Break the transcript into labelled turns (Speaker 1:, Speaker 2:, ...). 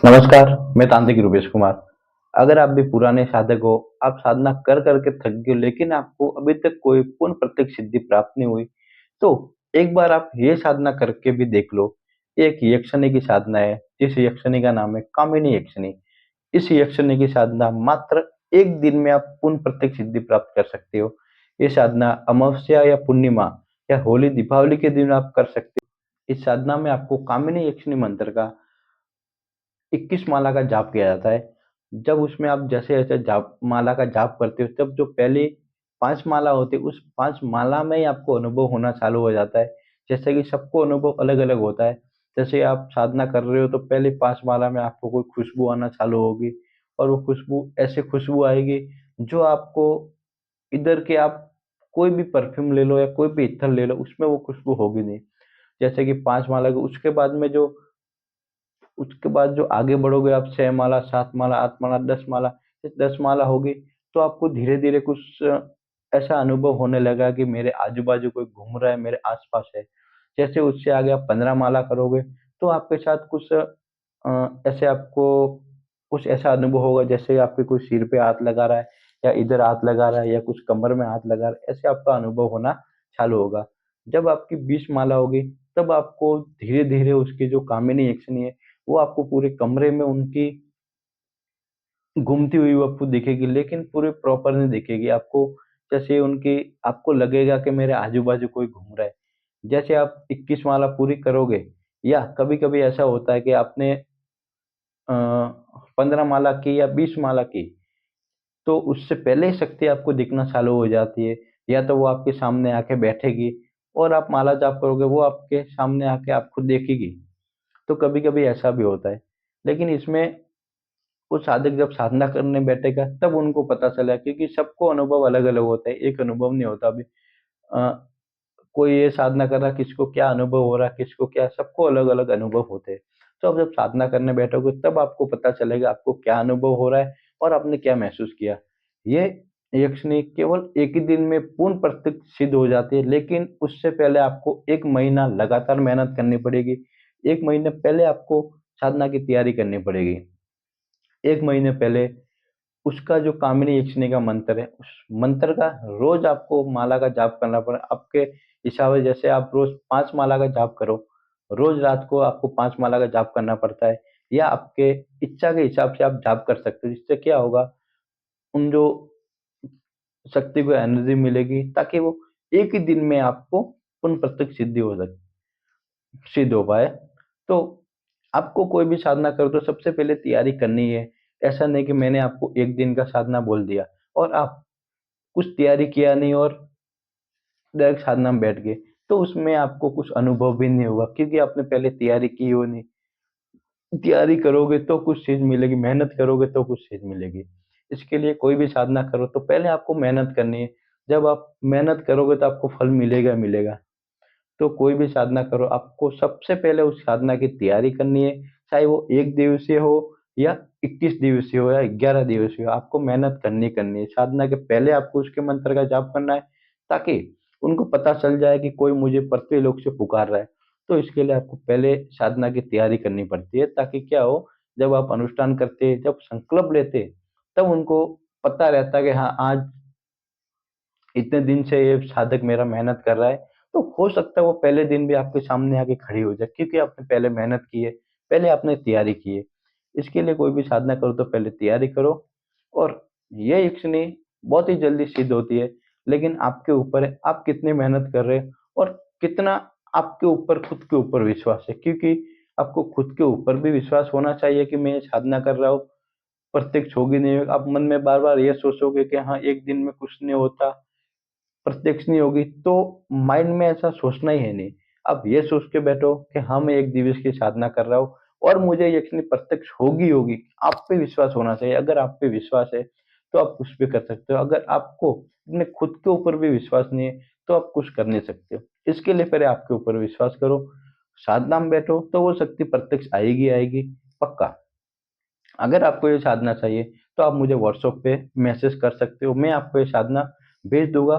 Speaker 1: नमस्कार, मैं तांत्रिक रूपेश कुमार। अगर आप भी पुराने साधक हो, आप साधना कर कर के थक गए हो लेकिन आपको अभी तक कोई पूर्ण प्रत्यक्ष सिद्धि प्राप्त नहीं हुई, तो एक बार आप ये साधना करके भी देख लो। एक यक्षिणी की साधना है, जिस यक्षिणी का नाम है कामिनी यक्षिणी। इस यक्षिणी की साधना मात्र 1 दिन में आप पूर्ण प्रत्यक्ष सिद्धि प्राप्त कर सकते हो। ये साधना अमावस्या या पूर्णिमा या होली, दीपावली के दिन आप कर सकते हो। इस साधना में आपको कामिनी यक्षिणी मंत्र का 21 माला का जाप किया जाता है। जब उसमें आप जैसे-जैसे जाप माला का जाप करते हो, तब जो पहली 5 माला होती है, उस 5 माला में ही आपको अनुभव होना चालू हो जाता है। जैसे कि सबको अनुभव अलग-अलग होता है। जैसे आप साधना कर रहे हो, तो पहली 5 माला में आपको कोई खुशबू आना चालू होगी और वो खुशबू ऐसे खुशबू आएगी, जो आपको इधर के आप कोई भी परफ्यूम ले लो या कोई भी इत्तर ले लो, उसमें वो खुशबू होगी नहीं। जैसे कि 5 माला के उसके बाद जो आगे बढ़ोगे आप 6 माला, 7 माला, 8 माला, 10 माला, ये 10 माला होगी, तो आपको धीरे-धीरे कुछ ऐसा अनुभव होने लगा कि मेरे आजू-बाजू कोई घूम रहा है, मेरे आस-पास है। जैसे उससे आगे आप 15 माला करोगे, तो आपके साथ कुछ ऐसे आपको कुछ ऐसा अनुभव होगा जैसे आपके कोई सिर पे हाथ लगा रहा है या इधर हाथ लगा रहा है या कुछ कमर में हाथ लगा रहा है, ऐसे आपका अनुभव होना चालू होगा। जब आपकी 20 माला होगी, तब आपको धीरे-धीरे उसकी जो कामिनी यक्षिणी है, वो आपको पूरे कमरे में उनकी घूमती हुई वो आपको दिखेगी, लेकिन पूरे प्रॉपर नहीं दिखेगी। आपको जैसे उनकी आपको लगेगा कि मेरे आजू-बाजू कोई घूम रहा है। जैसे आप 21 माला पूरी करोगे या कभी-कभी ऐसा होता है कि आपने 15 माला की या 20 माला की, तो उससे पहले ही शक्ति आपको दिखना चालू हो जाती है, या तो वो आपके सामने आके बैठेगी और आप माला जाप करोगे, वो आपके सामने आके आपको देखेगी। तो कभी-कभी ऐसा भी होता है। लेकिन इसमें वो साधक जब साधना करने बैठेगा तब उनको पता चला, क्योंकि सबको अनुभव अलग-अलग होता है, एक अनुभव नहीं होता अभी। अ, कोई ये साधना कर रहा है, किसको क्या अनुभव हो रहा है, किसको क्या, सबको अलग-अलग अनुभव होते हैं। तो आप जब साधना करने बैठोगे तब आपको पता चलेगा आपको क्या अनुभव हो रहा है और आपने क्या महसूस किया। ये यक्षिणी केवल एक ही दिन में पूर्ण प्रत्यक्ष सिद्ध हो जाती है, लेकिन उससे पहले आपको 1 महीना लगातार मेहनत करनी पड़ेगी। 1 महीने पहले आपको साधना की तैयारी करनी पड़ेगी। 1 महीने पहले उसका जो कामिनी यक्षिणी का मंत्र है, उस मंत्र का रोज़ आपको माला का जाप करना पड़ा। आपके हिसाब से जैसे आप रोज़ 5 माला का जाप करो, रोज़ रात को आपको 5 माला का जाप करना पड़ता है, या आपके इच्छा के हिसाब से आप जाप कर सकते हो। जिससे क्या होगा, उन जो शक्ति को एनर्जी मिलेगी, ताकि वो एक ही दिन में आपको पूर्ण प्रत्यक्ष सिद्ध हो पाए। तो आपको कोई भी साधना करो तो सबसे पहले तैयारी करनी है। ऐसा नहीं कि मैंने आपको 1 दिन का साधना बोल दिया और आप कुछ तैयारी किया नहीं और डायरेक्ट साधना में बैठ गए, तो उसमें आपको कुछ अनुभव भी नहीं होगा, क्योंकि आपने पहले तैयारी की हो नहीं। तैयारी करोगे तो कुछ चीज़ मिलेगी, मेहनत करोगे तो कुछ चीज़ मिलेगी। इसके लिए कोई भी साधना करो तो पहले आपको मेहनत करनी है। जब आप मेहनत करोगे तो आपको फल मिलेगा ही मिलेगा। तो कोई भी साधना करो, आपको सबसे पहले उस साधना की तैयारी करनी है, चाहे वो 1 दिवसीय हो या 21 दिवसीय हो या 11 दिवसीय हो, आपको मेहनत करनी है। साधना के पहले आपको उसके मंत्र का जाप करना है, ताकि उनको पता चल जाए कि कोई मुझे पृथ्वी लोक से पुकार रहा है। तो इसके लिए आपको पहले साधना की तैयारी करनी पड़ती है, ताकि क्या हो, जब आप अनुष्ठान करते, जब संकल्प लेते, तब उनको पता रहता है कि हाँ, आज इतने दिन से ये साधक मेरा मेहनत कर रहा है, तो हो सकता है वो पहले दिन भी आपके सामने आके खड़ी हो जाए, क्योंकि आपने पहले मेहनत की है, पहले आपने तैयारी की है। इसके लिए कोई भी साधना करो तो पहले तैयारी करो, और ये यक्षिणी बहुत ही जल्दी सिद्ध होती है, लेकिन आपके ऊपर है, आप कितनी मेहनत कर रहे हैं और कितना आपके ऊपर खुद के ऊपर विश्वास है। क्योंकि आपको खुद के ऊपर भी विश्वास होना चाहिए कि मैं ये साधना कर रहा हूँ, प्रत्यक्ष होगी नहीं होगी। आप मन में बार-बार ये सोचोगे कि हाँ, एक दिन में कुछ नहीं होता, प्रत्यक्ष नहीं होगी, तो माइंड में ऐसा सोचना ही है नहीं। आप ये सोच के बैठो कि हाँ, मैं 1 दिवस की साधना कर रहा हूँ और मुझे यकीन प्रत्यक्ष होगी ही होगी। आप पे विश्वास होना चाहिए। अगर आप पे विश्वास है, तो आप कुछ भी कर सकते हो। अगर आपको अपने खुद के ऊपर भी विश्वास नहीं है, तो आप कुछ कर नहीं सकते हो। इसके लिए पहले आपके ऊपर विश्वास करो, साधना में बैठो, तो वो शक्ति प्रत्यक्ष आएगी, आएगी, पक्का। अगर आपको ये साधना चाहिए, तो आप मुझे व्हाट्सएप पे मैसेज कर सकते हो। मैं आपको ये साधना भेज दूँगा।